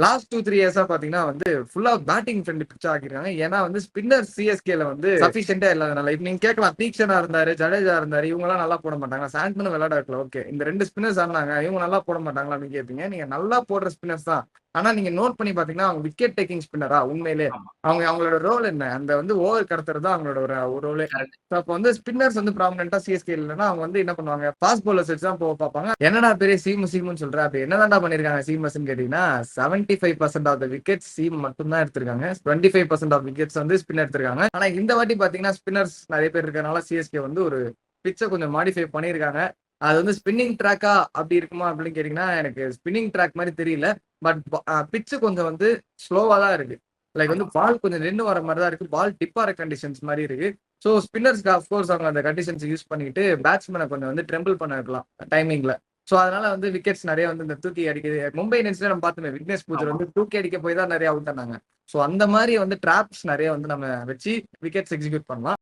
Last 2-3 இயர்ஸா பாத்தீங்கன்னா வந்து ஃபுல்லா பேட்டிங் ஃப்ரெண்ட்லி பிட்ச் ஆக்கிருக்காங்க. ஏன்னா வந்து ஸ்பின்னர் சிஎஸ்கேல வந்து சஃபிஷியன்ட்டா இல்லாதனால. இப்ப நீங்க கேட்கலாம் தீக்ஷனா இருந்தாரு, ஜடேஜா இருந்தாரு. இவங்கலாம் நல்லா போட மாட்டாங்களா? சாண்ட்னரும் விளையாட வைக்கல. ஓகே. இந்த 2 ஸ்பின்னர்ஸ் ஆடுனாங்க. இவங்க நல்லா போட மாட்டாங்களா அப்படின்னு கேட்பீங்க. நீங்க நல்லா போடுற ஸ்பின்னர்ஸ் தான். ஆனா நீங்க நோட் பண்ணி பாத்தீங்கன்னா அவங்க விக்கெட் டேக்கிங் ஸ்பின்னரா உண்மையிலே? ஆமா. அவங்களோட ரோல் என்ன? அந்த வந்து ஓவர் கடத்துறது தான் அவங்களோட ஒரு ரோலே. கரெக்ட். ஸோ அப்போ வந்து ஸ்பின்னர்ஸ் வந்து ப்ராமினென்ட்டா சிஎஸ்கே இல்லன்னா அவங்க வந்து என்ன பண்ணுவாங்க? ஃபாஸ்ட் பவுலர்ஸ் வச்சு தான் போக பார்ப்பாங்க. என்னடா பெரிய சீமுன்னு சொல்ற? அப்படி என்னதான்டா பண்ணியிருக்காங்க சீமஸ்ன்னு கேட்டீங்கன்னா, 75% ஆஃப் த விக்கெட்ஸ் சீம் மட்டும் தான் எடுத்திருக்காங்க. 25% ஆஃப் விக்கெட்ஸ் வந்து ஸ்பின் எடுத்திருக்காங்க. ஆனா இந்த வாட்டி பாத்தீங்கன்னா ஸ்பின்னர்ஸ் நிறைய பேர் இருக்கறனால சிஎஸ்கே வந்து ஒரு பிட்ச கொஞ்சம் மாடிஃபை பண்ணியிருக்காங்க. அது வந்து ஸ்பின்னிங் ட்ராக்கா அப்படி இருக்குமா அப்படின்னு கேட்டீங்கன்னா, எனக்கு ஸ்பின்னிங் ட்ராக் மாரி தெரியல. பட் பிட்ச் கொஞ்சம் வந்து ஸ்லோவா தான் இருக்கு. லைக் வந்து ஆமா. பால் கொஞ்சம் நின்னு வர மாரி தான் இருக்கு. பால் டிப் ஆற கண்டிஷன்ஸ் மாரி இருக்கு. ஸோ ஸ்பின்னர்ஸ்க்கு அஃப்கோர்ஸ் அவங்க அந்த கண்டிஷன்ஸ் யூஸ் பண்ணிட்டு பேட்ஸ்மேன கொஞ்சம் வந்து ட்ரெம்பிள் பண்ண வைக்கலாம் டைமிங்ல. ஸோ அதனால வந்து விக்கெட்ஸ் நிறைய வந்து இந்த தூக்கி அடிக்குது. மும்பை இந்தியன்ஸ்ல நம்ம பார்த்தோமே விக்னேஷ் பூஜர் ஆமா. வந்து தூக்கி அடிக்க போய் தான் நிறைய அவுட் ஆனாங்க. ஸோ அந்த மாரி வந்து டிராப்ஸ் நிறைய வந்து நம்ம வச்சு விக்கெட்ஸ் எக்ஸிக்யூட் பண்ணலாம்.